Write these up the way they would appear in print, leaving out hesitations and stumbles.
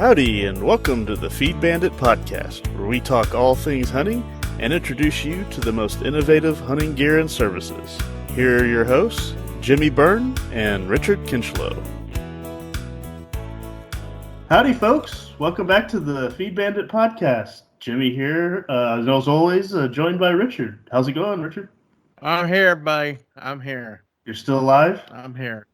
Howdy, and welcome to the Feed Bandit Podcast, where we talk all things hunting and introduce you to the most innovative hunting gear and services. Here are your hosts, Jimmy Byrne and Richard Kinchlow. Howdy, folks. Welcome back to the Feed Bandit Podcast. Jimmy here, as always, joined by Richard. How's it going, Richard? I'm here, buddy. I'm here. You're still alive? I'm here.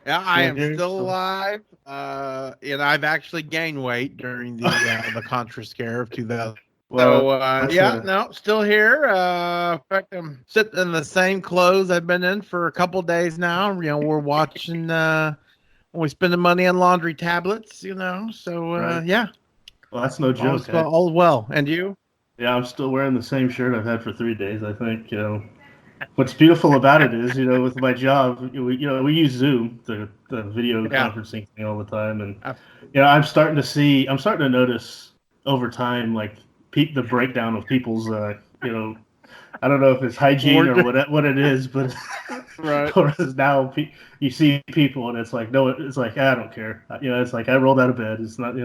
Yeah, I am still alive. And I've actually gained weight during the Contra scare of 2000. Well, still here. In fact, I'm sitting in the same clothes I've been in for a couple days now. You know, we're watching. We spending money on laundry tablets. You know, so Right. yeah. Well, that's no joke. All well. And you? Yeah, I'm still wearing the same shirt I've had for 3 days. I think, what's beautiful about it is, with my job, we use Zoom, the video conferencing thing all the time, and I'm starting to notice over time, like the breakdown of people's, I don't know if it's hygiene or what it is, but right. Whereas now you see people and it's like, no, it's like, I don't care. It's like I rolled out of bed. It's not,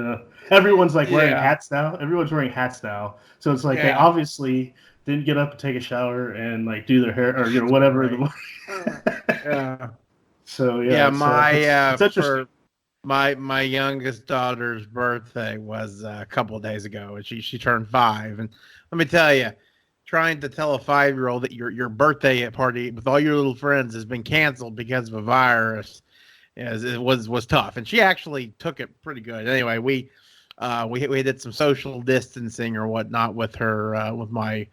everyone's like wearing hats now. Everyone's wearing hats now. So it's like they obviously didn't get up and take a shower and like do their hair or whatever. Yeah. So my youngest daughter's birthday was a couple of days ago, and she turned 5. And let me tell you, trying to tell a 5-year-old that your birthday party with all your little friends has been canceled because of a virus was tough. And she actually took it pretty good. Anyway, we did some social distancing or whatnot with her with my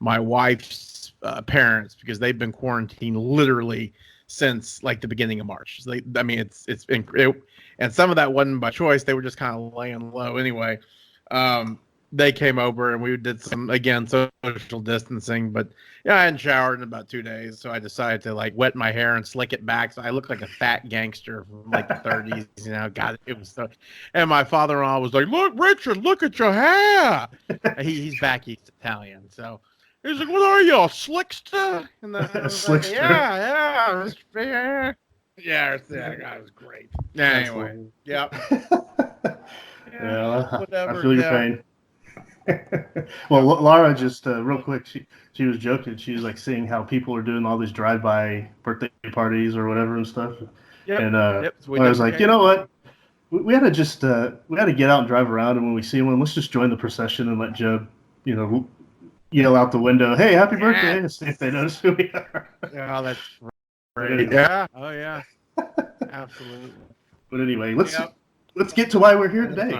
wife's parents, because they've been quarantined literally since like the beginning of March. So it's been, and some of that wasn't by choice. They were just kind of laying low anyway. They came over and we did some, again, social distancing, but I hadn't showered in about 2 days. So I decided to like wet my hair and slick it back. So I look like a fat gangster from like the 30s, God, it was so, and my father-in-law was like, "Look, Richard, look at your hair." He's back East Italian. So he's like, "What are you, a slickster?" And I was like, yeah. That was great. Anyway, yeah. I feel your pain. Well, Laura just real quick, she was joking. She was like seeing how people are doing all these drive-by birthday parties or whatever and stuff. So I was like, you know what? We had to get out and drive around, and when we see one, let's just join the procession and let Jeb, yell out the window, "Hey, happy birthday!" and see if they notice who we are. Yeah, that's right. Yeah. Oh yeah. Absolutely. But anyway, let's get to why we're here today.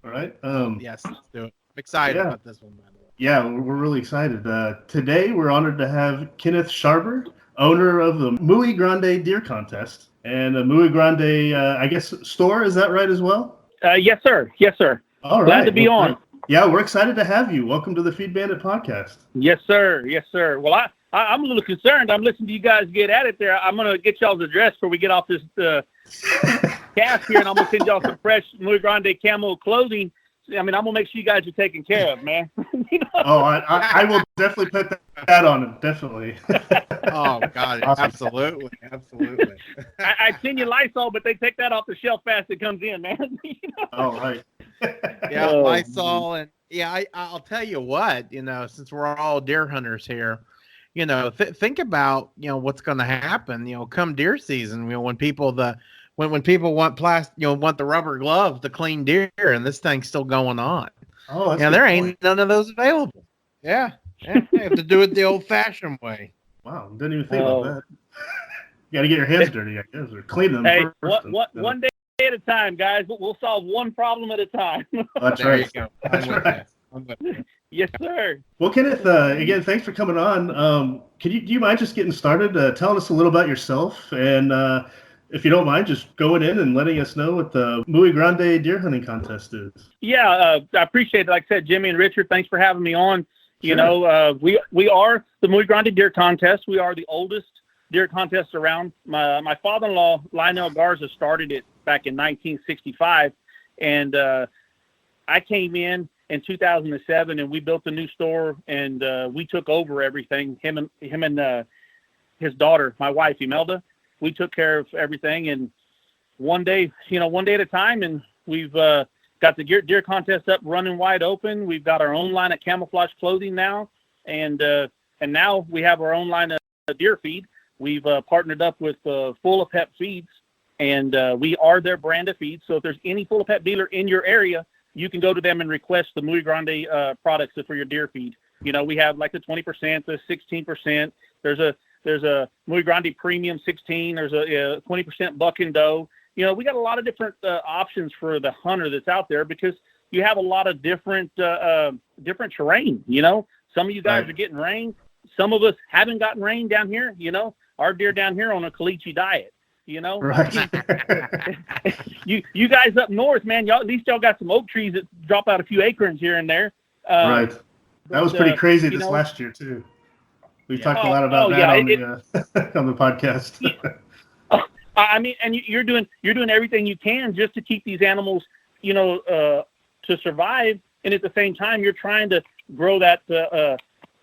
All right. Yes, let's do it. I'm excited about this one, by the way. Yeah, we're really excited. Today, we're honored to have Kenneth Sharber, owner of the Muy Grande Deer Contest and the Muy Grande, I guess, store. Is that right as well? Yes, sir. All right. Glad to be on. Yeah, we're excited to have you. Welcome to the Feed Bandit Podcast. Yes, sir. Well, I'm a little concerned. I'm listening to you guys get at it there. I'm going to get y'all's address before we get off this cast here, and I'm going to send y'all some fresh Muy Grande camo clothing. I'm going to make sure you guys are taken care of, man. Oh, I will definitely put that on him, definitely. Oh, God, absolutely. I send you Lysol, but they take that off the shelf fast it comes in, man. Oh, right. Yeah, Lysol, and I'll tell you what, since we're all deer hunters here, think about, what's going to happen, come deer season, when people when people want want the rubber gloves to clean deer, and this thing's still going on. Oh, there ain't none of those available. Yeah. You have to do it the old-fashioned way. Wow, didn't even think about that. You got to get your hands dirty, I guess, or clean them. Hey, one day at a time, guys. We'll solve one problem at a time. That's there right. You go. That's right. Yes, sir. Well, Kenneth, again, thanks for coming on. Do you mind just getting started, telling us a little about yourself, and if you don't mind, just going in and letting us know what the Muy Grande Deer Hunting Contest is. Yeah, I appreciate it. Like I said, Jimmy and Richard, thanks for having me on. Sure. We are the Muy Grande Deer Contest. We are the oldest deer contest around. My father-in-law, Lionel Garza, started it back in 1965, and I came in 2007, and we built a new store, and we took over everything. Him and his daughter, my wife Imelda, we took care of everything. And one day at a time, and we've got got the deer contest up running wide open. We've got our own line of camouflage clothing now, and now we have our own line of deer feed. We've partnered up with Full of Pep Feeds, and we are their brand of feed. So if there's any Full of Pep dealer in your area, you can go to them and request the Muy Grande products for your deer feed. You know, we have like the 20%, the 16%. There's a Muy Grande Premium 16. There's a 20% buck and doe. You know, we got a lot of different options for the hunter that's out there, because you have a lot of different terrain. You know, some of you guys are getting rain. Some of us haven't gotten rain down here. You know, our deer down here on a caliche diet. You know, right. you guys up north, man, y'all, at least y'all got some oak trees that drop out a few acorns here and there. Right. That was pretty crazy this last year too. We've talked a lot about that on the podcast. I mean, and you're doing everything you can just to keep these animals, you know, to survive, and at the same time, you're trying to grow that,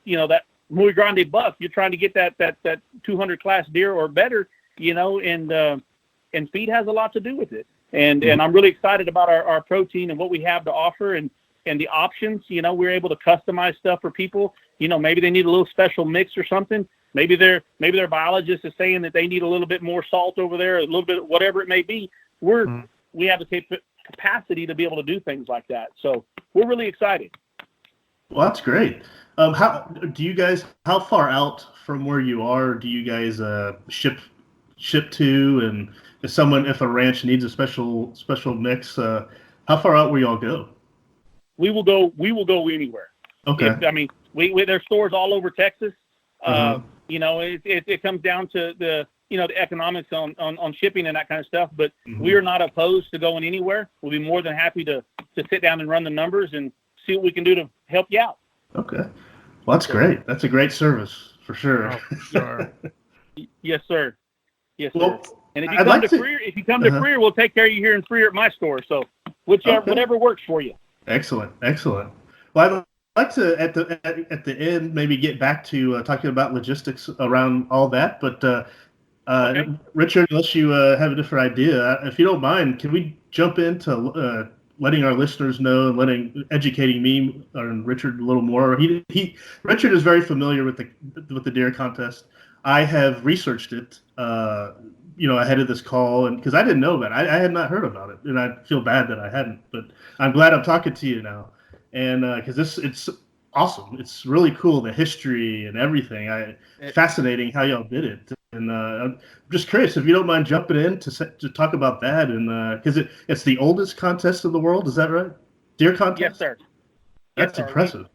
you know, that Muy Grande buck. You're trying to get that 200 class deer or better, you know, and feed has a lot to do with it. And I'm really excited about our protein and what we have to offer, and the options. You know, we're able to customize stuff for people. You know, maybe they need a little special mix or something. Maybe their biologist is saying that they need a little bit more salt over there, a little bit, whatever it may be. We have the capacity to be able to do things like that. So we're really excited. Well, that's great. How far out from where you are do you guys ship to? And if a ranch needs a special mix, how far out will y'all go? We will go anywhere. Okay. I mean, there's stores all over Texas. You know, it comes down to the economics on shipping and that kind of stuff. But we are not opposed to going anywhere. We'll be more than happy to sit down and run the numbers and see what we can do to help you out. Okay. Well, that's great. That's a great service for sure. Oh, for sure. Yes, sir. Yes, well, sir. And if you come to Freer, we'll take care of you here in Freer at my store. So whatever works for you. Excellent. Well, I'd like to at the end maybe get back to talking about logistics around all that. But okay. Richard, unless you have a different idea, if you don't mind, can we jump into letting our listeners know and educating me and Richard a little more? Richard is very familiar with the deer contest. I have researched it, ahead of this call, and because I didn't know about it, I had not heard about it, and I feel bad that I hadn't. But I'm glad I'm talking to you now, and because it's awesome. It's really cool, the history and everything. Fascinating how y'all did it, and I'm just curious if you don't mind jumping in to talk about that, and because it's the oldest contest in the world. Is that right? Deer contest? Yes, sir. That's impressive.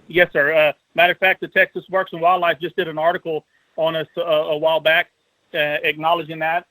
Yes, sir. Matter of fact, the Texas Parks and Wildlife just did an article on us a while back, acknowledging that.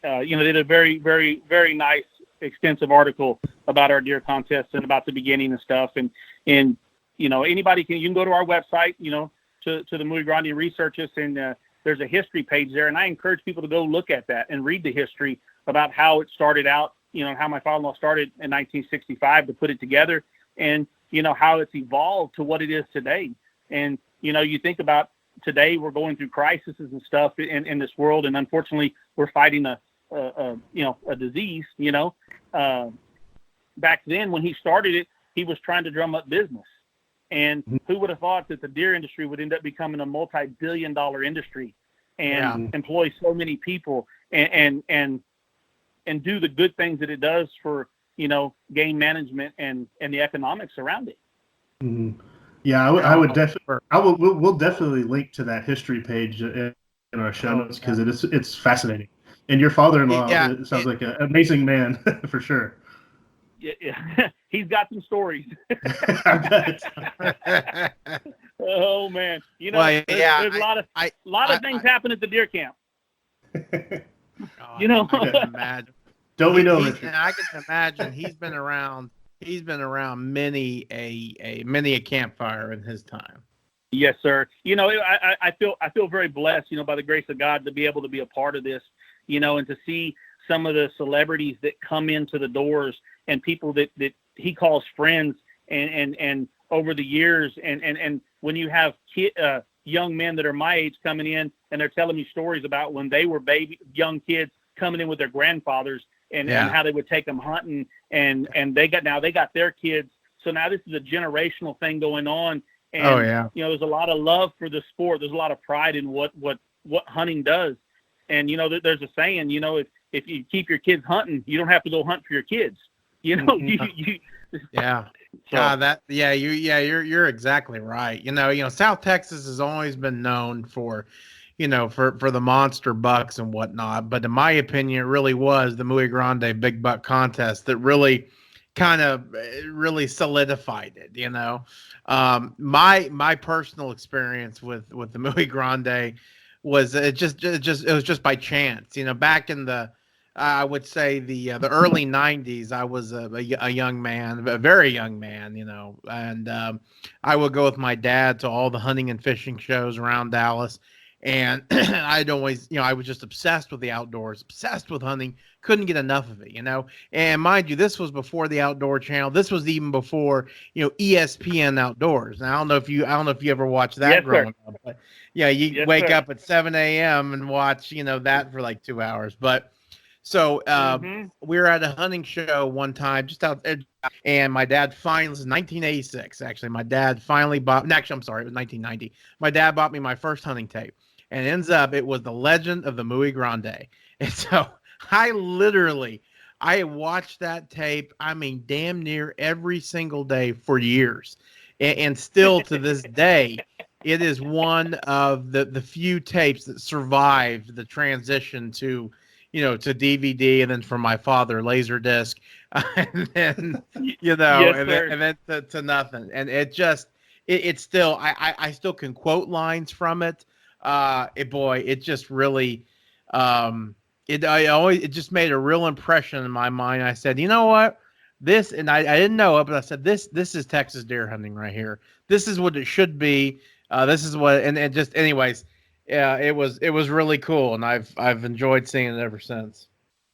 They did a very, very, very nice, extensive article about our deer contest and about the beginning and stuff. And anybody you can go to our website, to the Muy Grande and research us, and there's a history page there. And I encourage people to go look at that and read the history about how it started out, how my father-in-law started in 1965 to put it together, and, how it's evolved to what it is today. And, you think about today, we're going through crises and stuff in this world. And unfortunately, we're fighting a disease, back then when he started it, he was trying to drum up business. And who would have thought that the deer industry would end up becoming a multi-billion-dollar industry and employ so many people and do the good things that it does for, game management and the economics around it. Mm-hmm. Yeah, we'll definitely link to that history page in our show notes, because it's fascinating. And your father-in-law sounds like an amazing man for sure. Yeah. He's got some stories. I bet. Oh man, there's a lot of things happen at the deer camp. I can imagine. Don't we know, Richard? I can imagine he's been around many a campfire in his time. Yes, sir. I feel very blessed, by the grace of God, to be able to be a part of this, and to see some of the celebrities that come into the doors and people that he calls friends, and over the years, and when you have young men that are my age coming in and they're telling me stories about when they were young kids coming in with their grandfathers and how they would take them hunting, and they got their kids. So now this is a generational thing going on. And, there's a lot of love for the sport. There's a lot of pride in what hunting does. And, there's a saying, if you keep your kids hunting, you don't have to go hunt for your kids. Yeah. So, you're exactly right. South Texas has always been known for, for the monster bucks and whatnot. But in my opinion, it really was the Muy Grande big buck contest that really kind of really solidified it. My personal experience with the Muy Grande was it was just by chance. Back in the I would say the early 90s, I was a young man, a very young man, and I would go with my dad to all the hunting and fishing shows around Dallas. And I'd always, I was just obsessed with the outdoors, obsessed with hunting, couldn't get enough of it, And mind you, this was before the Outdoor Channel. This was even before, ESPN Outdoors. Now, I don't know if you ever watched that growing up, but you wake up at 7 a.m. and watch, that for like 2 hours. But so we were at a hunting show one time just out there, and my dad finally, this is 1986, actually. My dad finally bought, actually, I'm sorry, it was 1990. My dad bought me my first hunting tape, and it ends up, it was The Legend of the Muy Grande. And so I watched that tape, damn near every single day for years. And still to this day, it is one of the few tapes that survived the transition to, to DVD, and then from my father, Laserdisc, and then, and then to nothing. And it just, it's still, I still can quote lines from it. It just really, it just made a real impression in my mind. I said, you know what? This, and I didn't know it, but I said, this is Texas deer hunting right here. This is what it should be. This is what, and just anyways, yeah, it was really cool, and I've enjoyed seeing it ever since.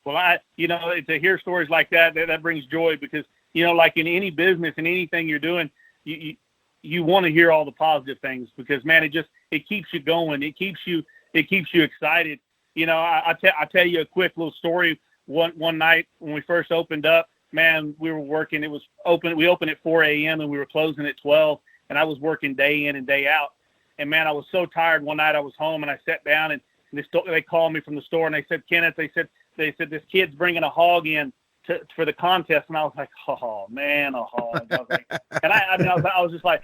Well, to hear stories like that brings joy, because, like in any business and anything you're doing, you want to hear all the positive things, because, man, it keeps you going. It keeps you excited. I tell you a quick little story. One night when we first opened up, man, we were working. It was open. We opened at 4 a.m. and we were closing at 12, and I was working day in and day out. And, man, I was so tired. One night I was home, and I sat down, and they called me from the store, and they said, Kenneth, they said this kid's bringing a hog in for the contest. And I was like, oh man, a hog. I was like, and I was just like,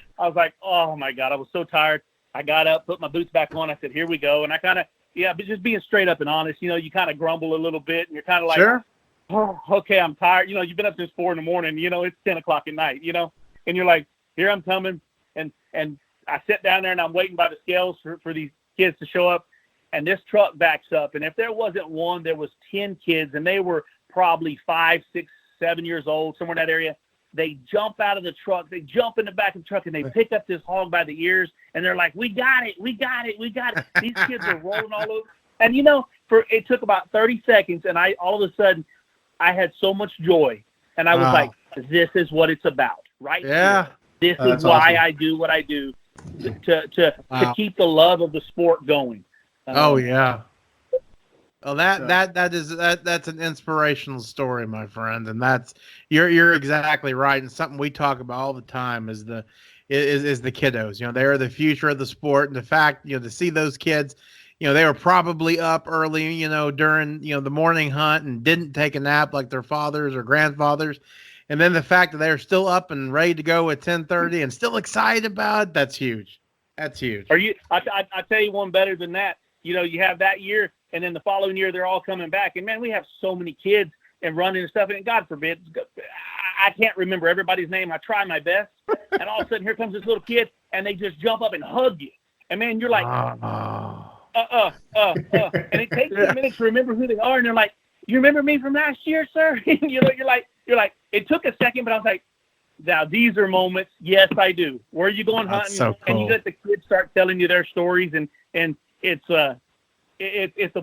oh my God, I was so tired. I got up, put my boots back on. I said, here we go. And I kind of, but just being straight up and honest, you kind of grumble a little bit, and you're kind of like, sure. Oh, okay, I'm tired. You've been up since 4 a.m. It's 10 o'clock at night, and you're like, here I'm coming. And I sit down there and I'm waiting by the scales for these kids to show up, and this truck backs up. And if there wasn't one, there was 10 kids, and they were probably 5, 6, 7 years old, somewhere in that area. They jump out of the truck, they jump in the back of the truck, and they pick up this hog by the ears, and they're like, we got it. These kids are rolling all over. And, it took about 30 seconds, and all of a sudden I had so much joy, and I was like, this is what it's about, right? Yeah. Here. This is why I do what I do, to keep the love of the sport going. Yeah. Well, that's an inspirational story, my friend, and you're exactly right. And something we talk about all the time is the kiddos. They are the future of the sport, and the fact, to see those kids, they were probably up early, during the morning hunt, and didn't take a nap like their fathers or grandfathers. And then the fact that they're still up and ready to go at 10:30 and still excited about it, that's huge. That's huge. I tell you one better than that. You have that year, and then the following year they're all coming back. And, man, we have so many kids and running and stuff. And God forbid, I can't remember everybody's name. I try my best. And all of a sudden, here comes this little kid, and they just jump up and hug you. And, man, you're like, And it takes a minute to remember who they are. And they're like, you remember me from last year, sir? You're like, it took a second, but I was like, now these are moments. Yes, I do. Where are you going hunting? So cool. And you let the kids start telling you their stories, and it's a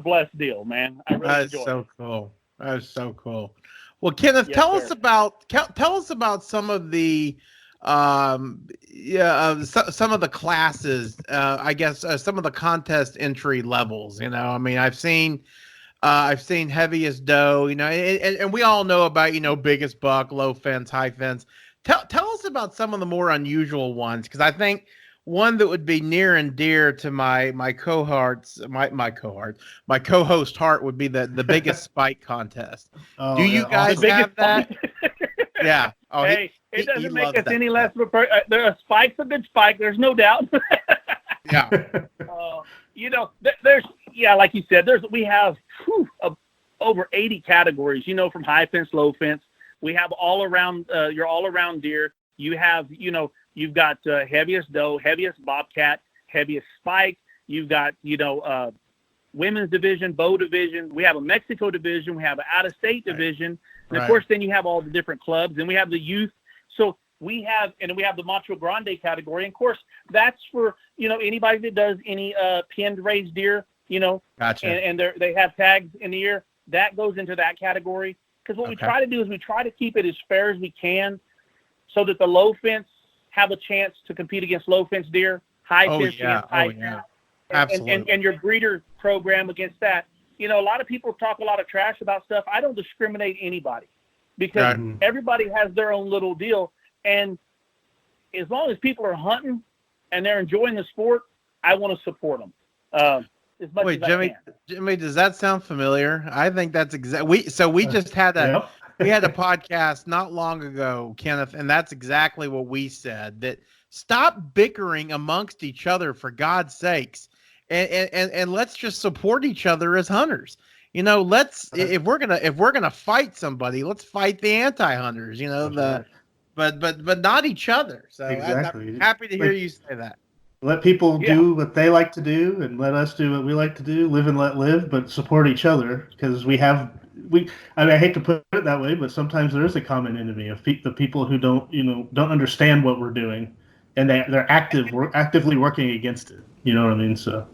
blessed deal, man. I really enjoy it. So cool. That is so cool. Well, Kenneth, tell us about some of the some of the classes. I guess some of the contest entry levels. I've seen I've seen heaviest doe, and we all know about, biggest buck, low fence, high fence. Tell us about some of the more unusual ones, because I think one that would be near and dear to my co-host heart would be the biggest spike contest. Oh, Do you guys awesome. have that? Yeah. Oh, hey, it doesn't make us any less of a spike's a good spike. There's no doubt. Yeah. There's like you said, we have over 80 categories, from high fence, low fence. We have all around, your all around deer. You have, you've got heaviest doe, heaviest bobcat, heaviest spike. You've got, women's division, bow division. We have a Mexico division. We have an out-of-state division. And, of course, then you have all the different clubs. And we have the youth. So we have the Macho Grande category. And, of course, that's for, anybody that does any pinned raised deer, Gotcha. And they have tags in the ear. That goes into that category. Because what we try to do is we try to keep it as fair as we can so that the low fence have a chance to compete against low fence deer, high fence against high fence. Absolutely. And your breeder program against that. A lot of people talk a lot of trash about stuff. I don't discriminate anybody because everybody has their own little deal. And as long as people are hunting and they're enjoying the sport, I want to support them. As much as I can. Jimmy, does that sound familiar? I think that's exactly. We just had we had a podcast not long ago, Kenneth, and that's exactly what we said. That stop bickering amongst each other, for God's sakes, and let's just support each other as hunters. If we're gonna fight somebody, let's fight the anti-hunters. But not each other. So exactly. I'm happy to hear you say that. Let people do what they like to do, and let us do what we like to do. Live and let live, but support each other, because I hate to put it that way, but sometimes there is a common enemy of the people who don't understand what we're doing, and they're actively working against it. You know what I mean? So.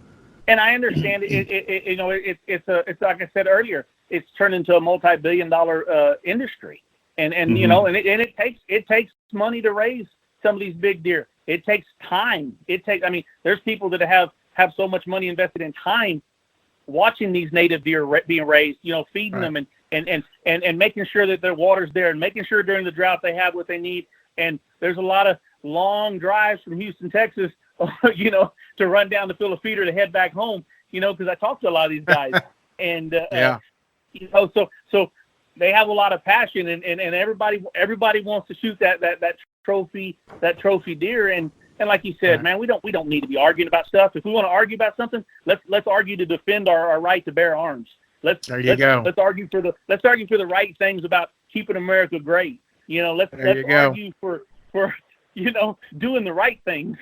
And I understand it's like I said earlier, it's turned into a multi-billion-dollar industry, and it takes money to raise some of these big deer. It takes time. There's people that have so much money invested in time watching these native deer being raised, feeding them and making sure that their water's there and making sure during the drought they have what they need. And there's a lot of long drives from Houston, Texas, to run down to fill a feeder to head back home, because I talk to a lot of these guys. And, so they have a lot of passion and everybody wants to shoot that trophy deer. And like you said, man, we don't need to be arguing about stuff. If we want to argue about something, let's argue to defend our right to bear arms. Let's argue for the right things about keeping America great. Let's argue for doing the right things.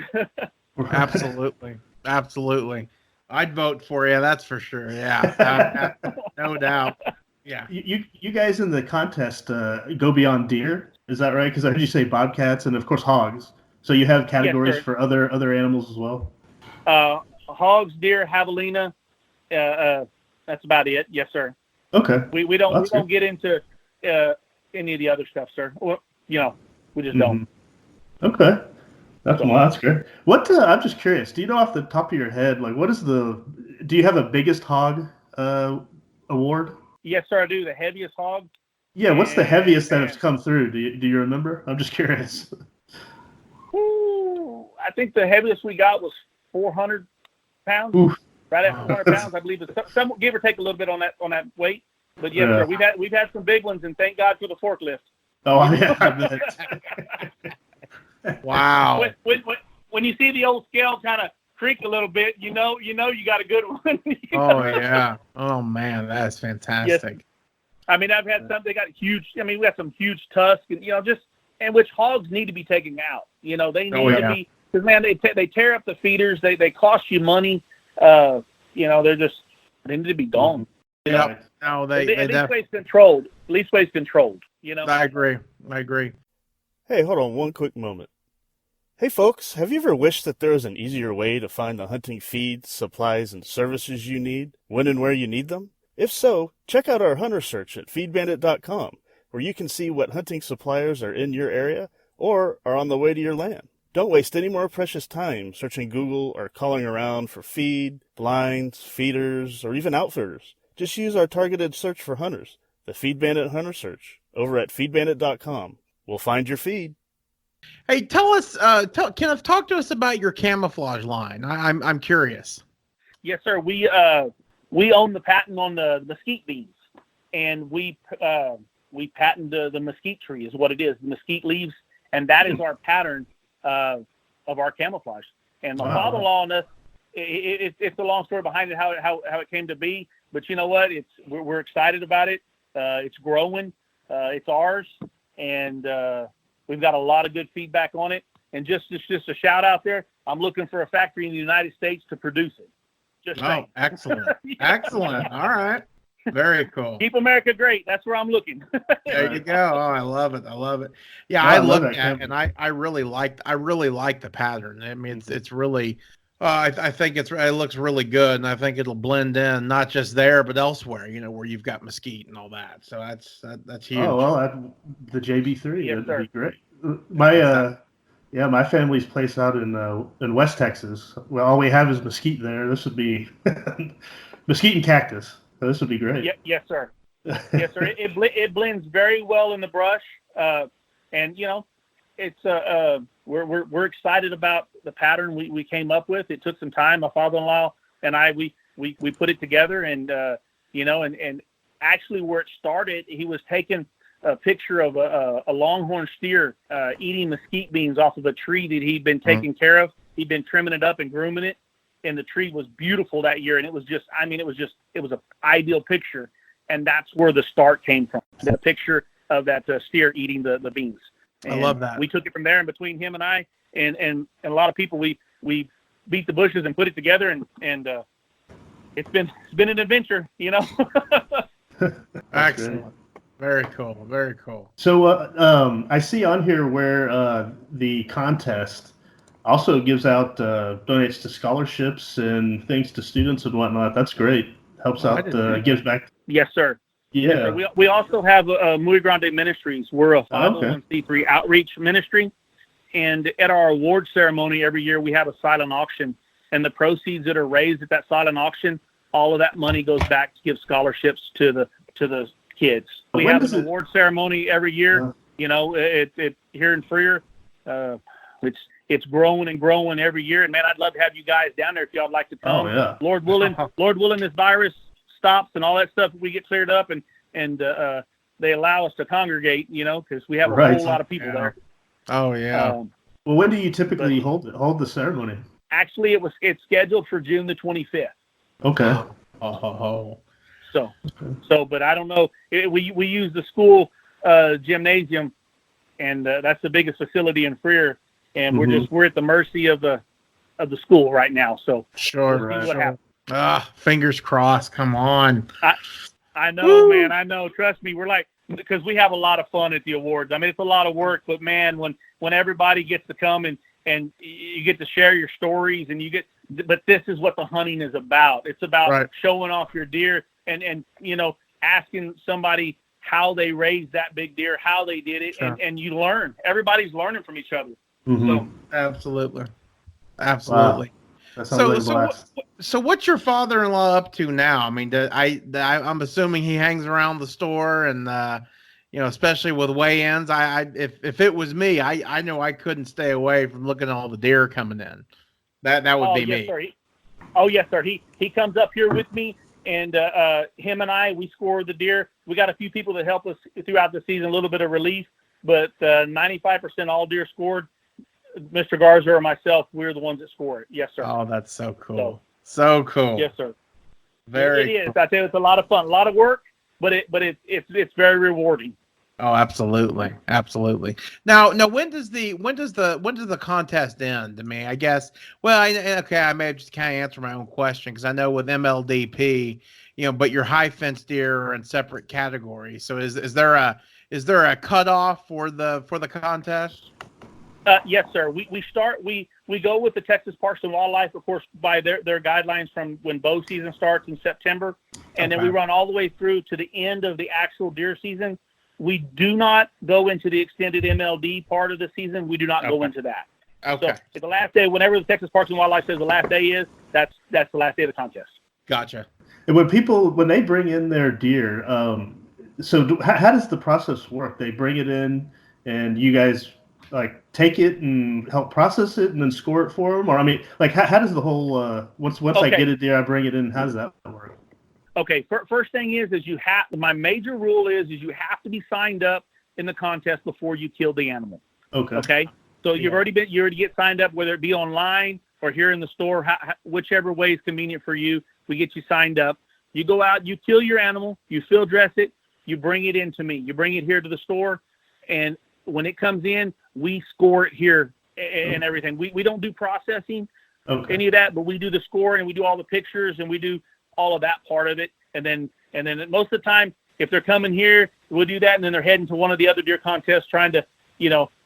Absolutely. I'd vote for you. That's for sure. Yeah, no doubt. Yeah. You guys in the contest go beyond deer, is that right? Because I heard you say bobcats and of course hogs. So you have categories for other animals as well. Hogs, deer, javelina. That's about it. Yes, sir. Okay. We don't get into any of the other stuff, sir. Well, we just don't. Okay. That's great. What I'm just curious. Do you know off the top of your head, like do you have a biggest hog award? Yes, sir. I do. The heaviest hog. Yeah. What's the heaviest that has come through? Do you remember? I'm just curious. Ooh, I think the heaviest we got was 400 pounds. Oof. Right at 400 pounds, I believe. It's some give or take a little bit on that weight. But yes, sir, we've had some big ones, and thank God for the forklift. Oh yeah, I bet. Wow. When you see the old scale kind of creak a little bit, you know you got a good one. Oh yeah. Oh man, that's fantastic. Yes. I've had some. They got huge. We got some huge tusks, and which hogs need to be taken out. They need to be, because man, they tear up the feeders. They cost you money. They need to be gone. Yeah. No, at least ways controlled. At least ways controlled. I agree. Hey, hold on one quick moment. Hey folks, have you ever wished that there was an easier way to find the hunting feeds, supplies, and services you need, when and where you need them? If so, check out our hunter search at feedbandit.com, where you can see what hunting suppliers are in your area or are on the way to your land. Don't waste any more precious time searching Google or calling around for feed, blinds, feeders, or even outfitters. Just use our targeted search for hunters, the Feed Bandit Hunter Search, over at feedbandit.com. We'll find your feed. Hey, tell us, Kenneth, talk to us about your camouflage line. I'm curious. Yes, sir. We own the patent on the mesquite beans, and we patent the mesquite tree is what it is, the mesquite leaves, and that is our pattern of our camouflage. And my father-in-law and us, it's a long story behind it, how it came to be. But you know what? We're excited about it. It's growing. It's ours, and we've got a lot of good feedback on it. And just a shout out there. I'm looking for a factory in the United States to produce it. Just saying. Excellent. Excellent. All right. Very cool. Keep America great. That's where I'm looking. There you go. Oh, I love it. I love it. Yeah, I looked at it and I really like the pattern. I mean, it's really, I think it looks really good, and I think it'll blend in not just there but elsewhere. You know, where you've got mesquite and all that. So that's huge. Oh well, the JB3 Yes, that'd be great. My family's place out in West Texas. Well, all we have is mesquite there. This would be mesquite and cactus. So this would be great. Yes, sir. Yes, sir. It blends very well in the brush, and you know, it's we're excited about the pattern we came up with. It took some time. My father-in-law and I we put it together, and you know, and actually where it started, he was taking a picture of a longhorn steer eating mesquite beans off of a tree that he'd been taking care of. He'd been trimming it up and grooming it, and the tree was beautiful that year. And it was an ideal picture. And that's where the start came from, the picture of that steer eating the beans. And I love that. We took it from there, and between him and I and a lot of people, we beat the bushes and put it together, and it's been an adventure, you know. Excellent. Very cool. Very cool. So I see on here where the contest also gives out donates to scholarships and things to students and whatnot. That's great. Helps out, gives back. Yes, sir. Yeah. Yes, sir. We also have Muy Grande Ministries. We're a 501c3 outreach ministry, and at our award ceremony every year we have a silent auction, and the proceeds that are raised at that silent auction, all of that money goes back to give scholarships to the kids. We have an award ceremony every year. You know, it here in Freer. It's growing and growing every year, and man, I'd love to have you guys down there if y'all would like to come. Oh yeah. Lord willing, this virus stops and all that stuff, we get cleared up, and they allow us to congregate. You know, because we have a whole lot of people there. Oh yeah. Well, when do you typically hold the ceremony? Actually, it's scheduled for June the 25th. Okay. So, but I don't know. We use the school gymnasium, and that's the biggest facility in Freer, and we're at the mercy of the school right now. So sure. We'll see what happens. Fingers crossed. Come on. I know, man. I know. Trust me. We're like, because we have a lot of fun at the awards. I mean, it's a lot of work, but man, when everybody gets to come and you get to share your stories, and but this is what the hunting is about. It's about showing off your deer and you know, asking somebody how they raised that big deer, how they did it, and you learn. Everybody's learning from each other. So, absolutely. Wow. So what's your father-in-law up to now? I mean, I'm assuming he hangs around the store, and you know, especially with weigh-ins. If it was me, I know I couldn't stay away from looking at all the deer coming in. That would be me. Sir. Yes, sir. He comes up here with me, and him and I, we score the deer. We got a few people that help us throughout the season, a little bit of relief, but 95% all deer scored. Mr. Garza or myself, we're the ones that score it. Yes, sir. Oh, that's so cool. So cool. Yes, sir. Very It is. I tell you, it's a lot of fun, a lot of work, but it's very rewarding. Oh, absolutely. Absolutely. Now, when does the contest end? I mean, I guess, well, I may just kind of answer my own question, because I know with MLDP, you know, but your high fence deer are in separate categories. So is there a cutoff for the contest? Yes, sir. We go with the Texas Parks and Wildlife, of course, by their guidelines from when bow season starts in September, and then we run all the way through to the end of the actual deer season. We do not go into the extended MLD part of the season. We do not go into that. Okay. So the last day, whenever the Texas Parks and Wildlife says the last day is, that's the last day of the contest. Gotcha. And when they bring in their deer, how does the process work? They bring it in, and you guys like take it and help process it, and then score it for them, or I mean, like how does the whole once I get a deer, I bring it in. How does that work? Okay, first thing is you have my major rule is you have to be signed up in the contest before you kill the animal. Okay. So you already get signed up, whether it be online or here in the store, whichever way is convenient for you. We get you signed up. You go out, you kill your animal, you field dress it, you bring it in to me. You bring it here to the store, and when it comes in, we score it here and everything. We don't do processing, any of that, but we do the scoring and we do all the pictures and we do all of that part of it. And then most of the time, if they're coming here, we'll do that, and then they're heading to one of the other deer contests, trying to,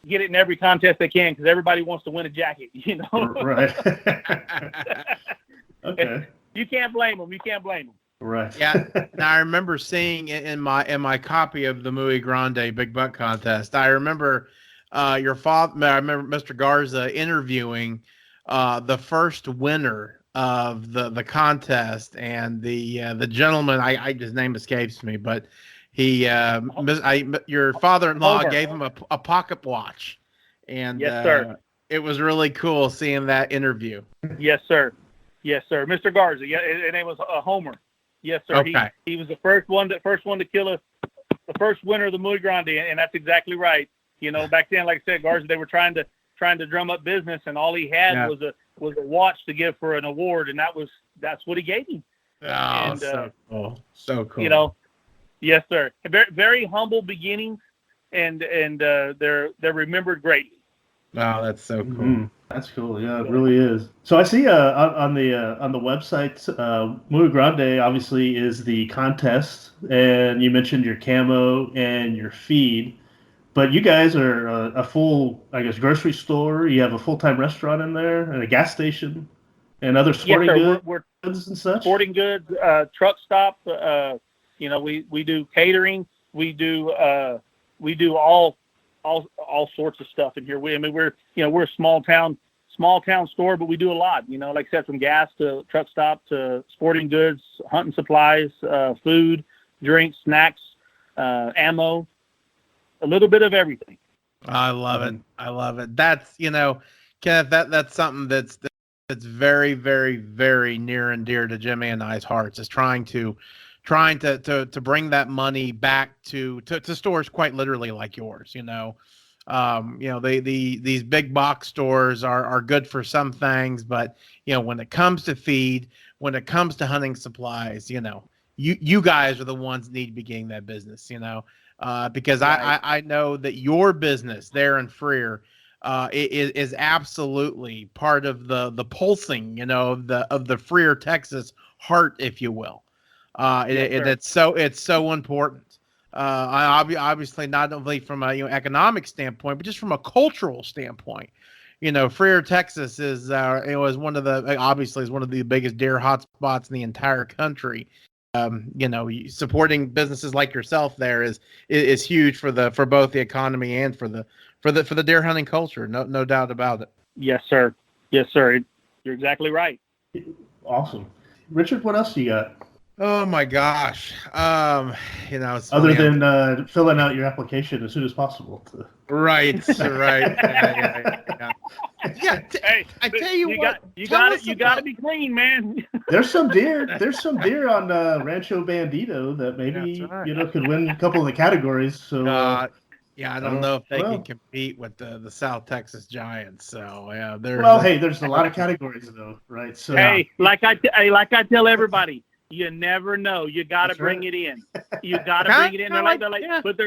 get it in every contest they can, because everybody wants to win a jacket, Right. Okay. You can't blame them. Right. Yeah. Now I remember seeing in my copy of the Muy Grande Big Buck Contest. I remember your father. I remember Mr. Garza interviewing the first winner of the contest, and the gentleman. His name escapes me, but he your father-in-law gave him a pocket watch, and yes, sir. It was really cool seeing that interview. Yes, sir. Mr. Garza. Yeah, his name was Homer. Yes, sir. Okay. He was the first one to kill the first winner of the Muy Grande, and that's exactly right. Back then, like I said, Garza, they were trying to drum up business, and all he had was a watch to give for an award, and that's what he gave him. Oh, and, so cool. Yes, sir. Very, very humble beginnings, and they're remembered greatly. Oh, that's so cool. Mm-hmm. That's cool. Yeah, it really is. So I see on the website, Muy Grande obviously is the contest, and you mentioned your camo and your feed, but you guys are a full, I guess, grocery store. You have a full-time restaurant in there and a gas station and other sporting goods and such. Sporting goods, truck stop. We do catering. We do all sorts of stuff in here. We're a small town store, but we do a lot, like I said, from gas to truck stop to sporting goods, hunting supplies, food, drinks, snacks, ammo, a little bit of everything. I love it. That's, Kenneth, that's something that's very, very, very near and dear to Jimmy and I's hearts, is trying to bring that money back to stores quite literally like yours. These big box stores are good for some things, but when it comes to feed, when it comes to hunting supplies, you guys are the ones that need to be getting that business, because right. I know that your business there in Freer is absolutely part of the pulsing, of the Freer, Texas heart, if you will. It's so important. Obviously not only from a economic standpoint, but just from a cultural standpoint. Freer, Texas is one of the biggest deer hotspots in the entire country. Supporting businesses like yourself there is huge for both the economy and for the deer hunting culture. No doubt about it. Yes, sir. You're exactly right. Awesome, Richard. What else you got? Oh my gosh. It's other than filling out your application as soon as possible. Right. Yeah. Hey, I tell you what. You got to be clean, man. There's some deer on Rancho Bandito that maybe could win a couple of the categories. So I don't know if they can compete with the South Texas Giants. So yeah, there's a lot of categories though, right? So like I tell everybody, you never know. You got to bring it in. You got to bring it in. They're like, but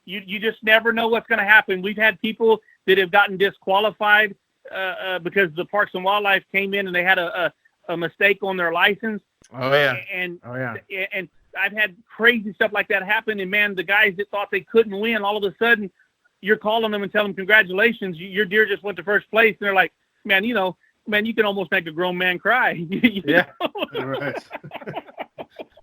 you just never know what's going to happen. We've had people that have gotten disqualified because the Parks and Wildlife came in and they had a mistake on their license. Oh yeah. And I've had crazy stuff like that happen. And man, the guys that thought they couldn't win, all of a sudden, you're calling them and telling them congratulations, your deer just went to first place. And they're like, man, you can almost make a grown man cry. Yeah. Right.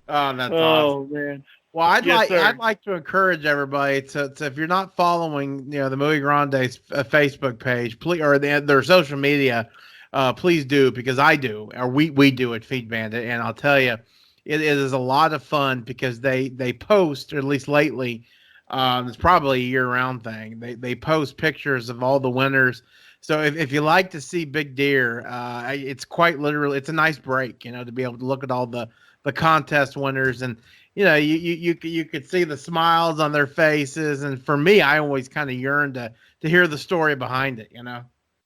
Oh, that's awesome. Oh man. Well, I'd like to encourage everybody to if you're not following, the Muy Grande's Facebook page, please, or their social media, please do, because I do, or we do at Feed Bandit, and I'll tell you, it is a lot of fun because they post, or at least lately, it's probably a year-round thing. They post pictures of all the winners. So if you like to see big deer, it's quite literally, it's a nice break, to be able to look at all the contest winners, and you could see the smiles on their faces. And for me, I always kind of yearn to hear the story behind it.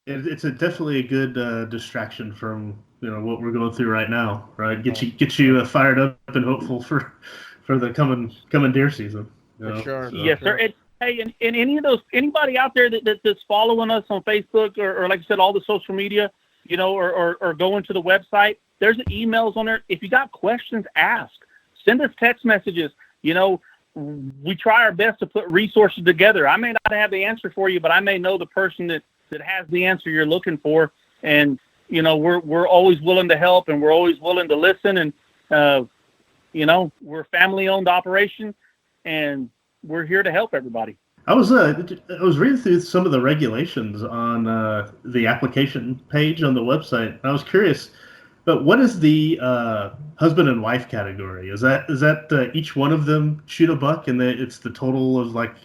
It's definitely a good distraction from what we're going through right now, right? Get you fired up and hopeful for the coming deer season. For sure. Yes, sir. Hey, and anybody out there that's following us on Facebook or like I said, all the social media, or going to the website, there's emails on there. If you got questions, ask. Send us text messages. We try our best to put resources together. I may not have the answer for you, but I may know the person that has the answer you're looking for. And, we're always willing to help, and we're always willing to listen. And, we're a family-owned operation, and we're here to help everybody. I was reading through some of the regulations on the application page on the website. I was curious, but what is the husband and wife category? Is that each one of them shoot a buck, and it's the total of like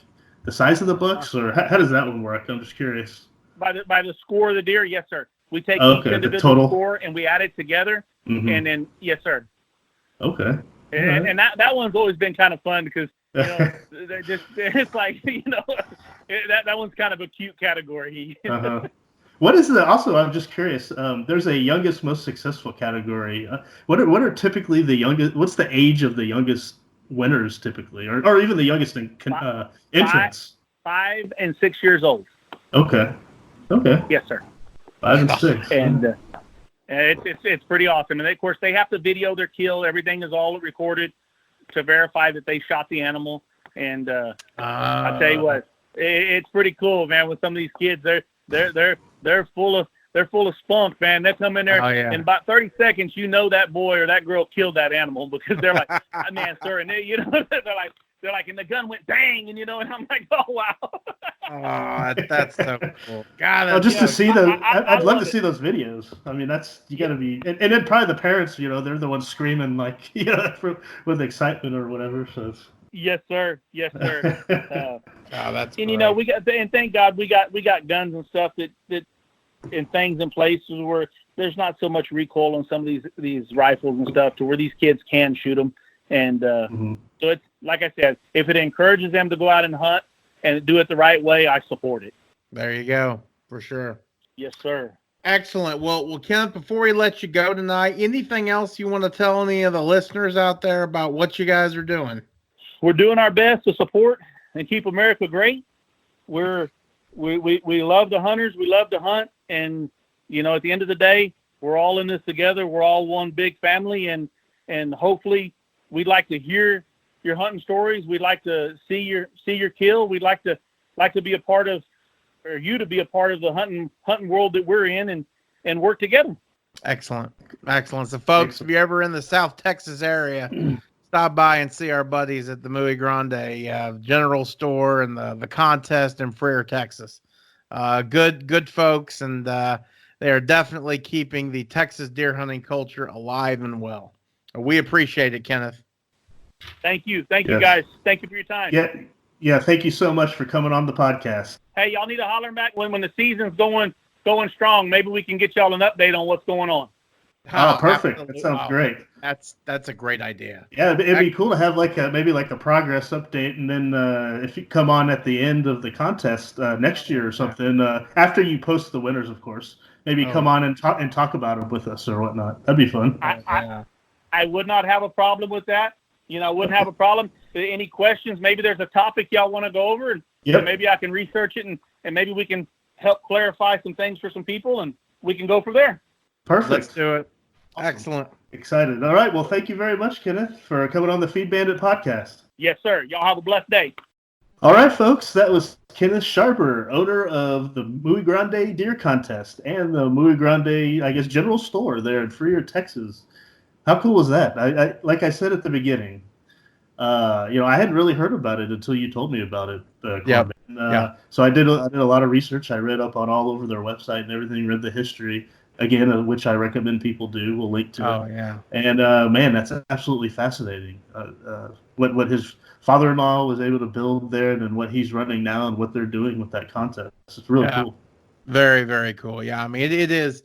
the size of the bucks, or how does that one work? I'm just curious. By the score of the deer, yes, sir. We take each individual score and we add it together, and then yes, sir. Okay. And that one's always been kind of fun because it's like that one's kind of a cute category. What is the? Also, I'm just curious. There's a youngest, most successful category. What are typically the youngest? What's the age of the youngest winners typically, or even the youngest entrants? 5 and 6 years old. Okay. Yes, sir. 5 and 6. And it's pretty awesome. And of course, they have to video their kill. Everything is all recorded to verify that they shot the animal. And I tell you what, it's pretty cool, man. With some of these kids, they're full of spunk, man. They come in there in about 30 seconds, that boy or that girl killed that animal, because they're like, man, sir, and they're like, and the gun went bang, and and I'm like, oh wow. Oh, that's so cool. God, just to see I'd love to see those videos. I mean, you got to be, and then probably the parents, they're the ones screaming like, with excitement or whatever. So. Yes, sir. Yes, sir. That's and great. we got, and thank God we got guns and stuff that and things in places where there's not so much recoil on some of these rifles and stuff, to where these kids can shoot them. And so it's like I said, if it encourages them to go out and hunt and do it the right way, I support it. There you go, for sure. Yes, sir. Excellent. Well, Kenneth, before we let you go tonight, anything else you want to tell any of the listeners out there about what you guys are doing? We're doing our best to support and keep America great. We love the hunters. We love to hunt. And, at the end of the day, we're all in this together. We're all one big family. And hopefully we'd like to hear your hunting stories. We'd like to see your kill. We'd like to be a part of, or you to be a part of the hunting world that we're in, and work together. Excellent. So folks, if you're ever in the South Texas area, stop by and see our buddies at the Muy Grande General Store and the contest in Freer, Texas. Good folks, and they are definitely keeping the Texas deer hunting culture alive and well. We appreciate it, Kenneth. Thank you. Thank you, guys. Thank you for your time. Yeah. Thank you so much for coming on the podcast. Hey, y'all need to holler back when the season's going strong. Maybe we can get y'all an update on what's going on. Oh, perfect. Absolutely. That sounds great. That's a great idea. Yeah, it'd be cool to have maybe a progress update, and then if you come on at the end of the contest next year or something, after you post the winners, of course, maybe come on and talk about them with us or whatnot. That'd be fun. I would not have a problem with that. I wouldn't have a problem. Any questions? Maybe there's a topic y'all want to go over, and maybe I can research it, and maybe we can help clarify some things for some people, and we can go from there. Perfect. Let's do it. Awesome. Excellent. Excited. All right. Well, thank you very much, Kenneth, for coming on the Feed Bandit podcast. Yes, sir. Y'all have a blessed day. All right, folks. That was Kenneth Sharber, owner of the Muy Grande Deer Contest and the Muy Grande, General Store there in Freer, Texas. How cool was that? I like I said at the beginning, I hadn't really heard about it until you told me about it. So I did a lot of research. I read up on all over their website and everything, read the history. again, which I recommend people do. We'll link to it. Oh yeah. And man, that's absolutely fascinating. What his father-in-law was able to build there, and then what he's running now, and what they're doing with that contest. It's really cool. Very, very cool. Yeah, I mean, it is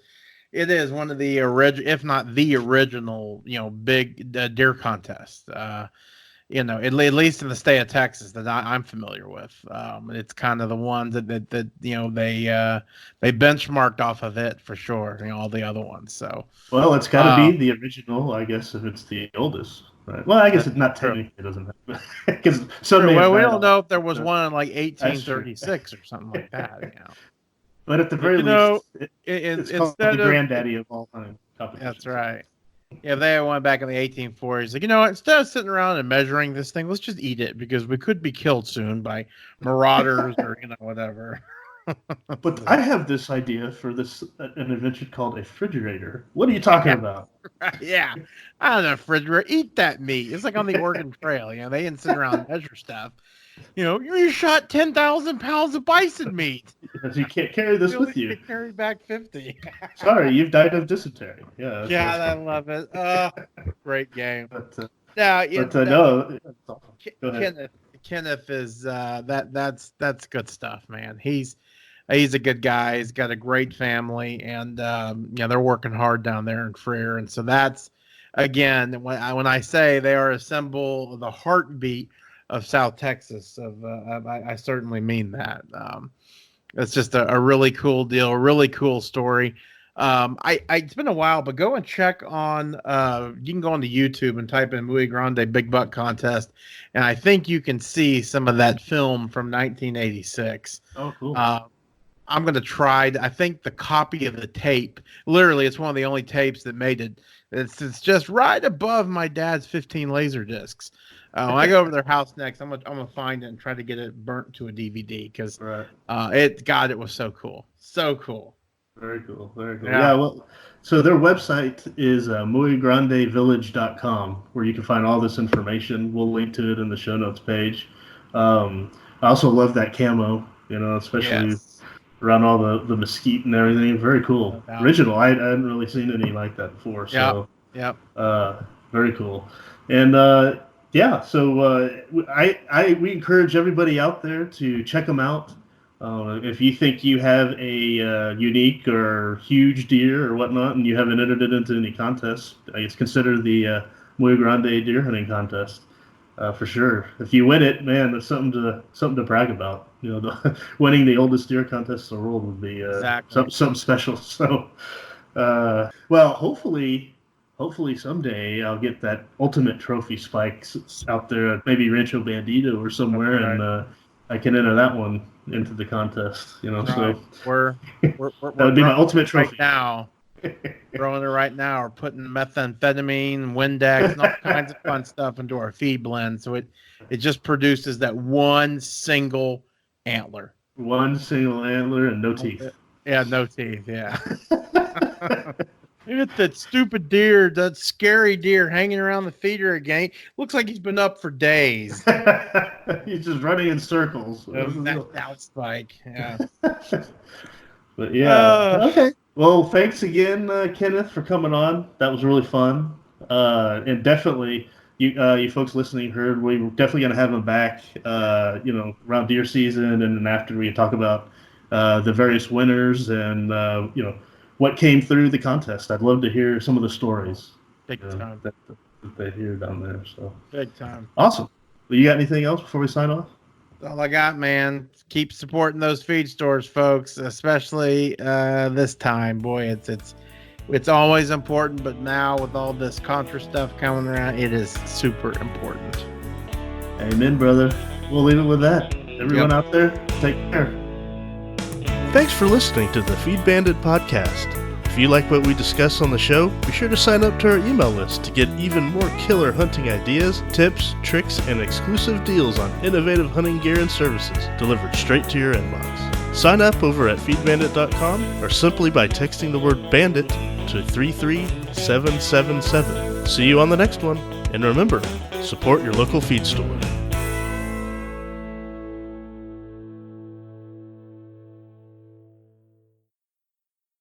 one of the original, if not the original, big deer contest. At least in the state of Texas that I'm familiar with. It's kind of the ones that they benchmarked off of it for sure. All the other ones. So well, it's got to be the original, I guess, if it's the oldest. Right. Well, I guess it's not technically. It doesn't have because well, we don't know if there was one in like 1836 or something like that. But at the very least, it's called the granddaddy of all time competitions. That's right. Yeah, they had one back in the 1840s. Like, what? Instead of sitting around and measuring this thing, let's just eat it because we could be killed soon by marauders or whatever. But I have this idea for an invention called a refrigerator. What are you talking about? Yeah, I don't know, refrigerator. Eat that meat. It's like on the Oregon Trail. They didn't sit around and measure stuff. You shot 10,000 pounds of bison meat. You can't carry this with you. Carry back 50. Sorry, you've died of dysentery. Yeah. I love it. Great game. No. Go ahead. Kenneth is that's good stuff, man. He's a good guy. He's got a great family, and they're working hard down there in Freer, and so that's again when I say they are a symbol of the heartbeat of South Texas. I certainly mean that. It's just a really cool deal, a really cool story. It's been a while, but go and check on. You can go onto YouTube and type in Muy Grande Big Buck Contest, and I think you can see some of that film from 1986. Oh, cool. I'm going to try. I think the copy of the tape. Literally, it's one of the only tapes that made it. It's just right above my dad's 15 laser discs. When I go over to their house next, I'm gonna find it and try to get it burnt to a DVD because it was so cool, so cool. Very cool, very cool. Yeah, well, so their website is muygrandevillage.com, where you can find all this information. We'll link to it in the show notes page. I also love that camo, especially around all the mesquite and everything. Very cool, original. I hadn't really seen any like that before. So very cool, and. We encourage everybody out there to check them out. If you think you have a unique or huge deer or whatnot, and you haven't entered it into any contests, I guess consider the Muy Grande deer hunting contest for sure. If you win it, man, that's something to brag about. Winning the oldest deer contest in the world would be something special. So, hopefully someday I'll get that ultimate trophy spikes out there at maybe Rancho Bandito or somewhere, and I can enter that one into the contest. So we're that would be my ultimate trophy. Right now, throwing it right now, or putting methamphetamine, Windex, and all kinds of fun stuff into our feed blend, so it just produces that one single antler. One single antler and no teeth. Yeah, no teeth. Yeah. Look at that stupid deer, that scary deer hanging around the feeder again. Looks like he's been up for days. He's just running in circles. That spike, yeah. But yeah, okay. Well, thanks again, Kenneth, for coming on. That was really fun. And definitely, you folks listening heard we're definitely going to have him back, around deer season, and then after we talk about the various winners and, what came through the contest. I'd love to hear some of the stories big time that they hear down there. So big time. Awesome. Well, you got anything else before we sign off? That's all I got, man. Keep supporting those feed stores, folks, especially this time. Boy, it's always important, but now with all this Contra stuff coming around, it is super important. Amen, brother. We'll leave it with that. Everyone out there, take care. Thanks for listening to the Feed Bandit podcast. If you like what we discuss on the show, be sure to sign up to our email list to get even more killer hunting ideas, tips, tricks, and exclusive deals on innovative hunting gear and services delivered straight to your inbox. Sign up over at feedbandit.com or simply by texting the word bandit to 33777. See you on the next one, and remember, support your local feed store.